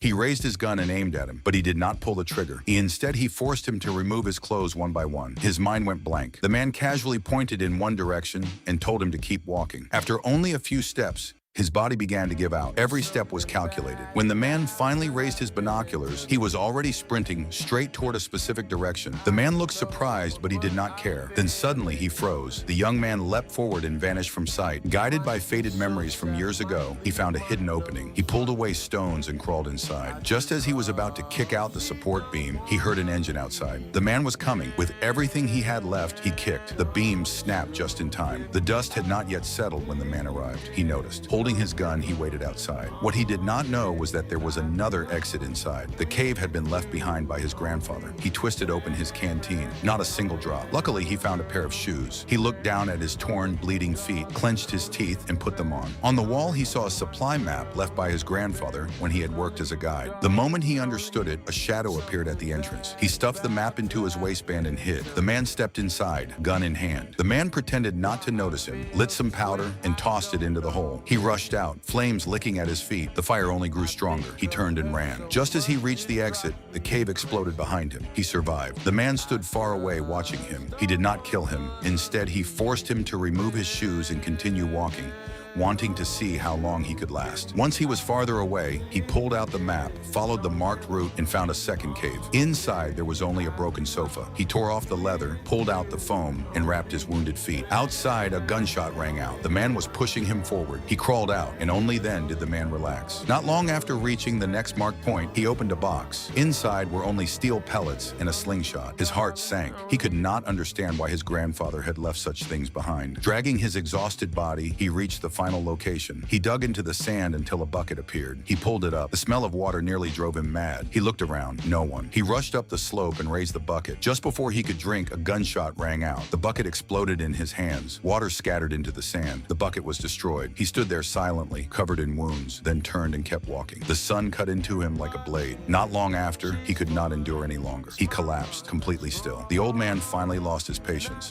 He raised his gun and aimed at him, but he did not pull the trigger. Instead, he forced him to remove his clothes one by one. His mind went blank. The man casually pointed in one direction and told him to keep walking. After only a few steps, his body began to give out. Every step was calculated. When the man finally raised his binoculars, he was already sprinting straight toward a specific direction. The man looked surprised, but he did not care. Then suddenly he froze. The young man leapt forward and vanished from sight. Guided by faded memories from years ago, he found a hidden opening. He pulled away stones and crawled inside. Just as he was about to kick out the support beam, he heard an engine outside. The man was coming. With everything he had left, he kicked. The beam snapped just in time. The dust had not yet settled when the man arrived. He noticed. Holding his gun, he waited outside. What he did not know was that there was another exit inside. The cave had been left behind by his grandfather. He twisted open his canteen. Not a single drop. Luckily, he found a pair of shoes. He looked down at his torn, bleeding feet, clenched his teeth, and put them on. On the wall, he saw a supply map left by his grandfather when he had worked as a guide. The moment he understood it, a shadow appeared at the entrance. He stuffed the map into his waistband and hid. The man stepped inside, gun in hand. The man pretended not to notice him, lit some powder, and tossed it into the hole. He rushed out, flames licking at his feet. The fire only grew stronger. He turned and ran. Just as he reached the exit, the cave exploded behind him. He survived. The man stood far away watching him. He did not kill him. Instead, he forced him to remove his shoes and continue walking, wanting to see how long he could last. Once he was farther away, he pulled out the map, followed the marked route, and found a second cave. Inside, there was only a broken sofa. He tore off the leather, pulled out the foam, and wrapped his wounded feet. Outside, a gunshot rang out. The man was pushing him forward. He crawled out, and only then did the man relax. Not long after reaching the next marked point, he opened a box. Inside were only steel pellets and a slingshot. His heart sank. He could not understand why his grandfather had left such things behind. Dragging his exhausted body, he reached the final location. He dug into the sand until a bucket appeared. He pulled it up. The smell of water nearly drove him mad. He looked around. No one. He rushed up the slope and raised the bucket. Just before he could drink, a gunshot rang out. The bucket exploded in his hands. Water scattered into the sand. The bucket was destroyed. He stood there silently, covered in wounds, then turned and kept walking. The sun cut into him like a blade. Not long after, he could not endure any longer. He collapsed, completely still. The old man finally lost his patience.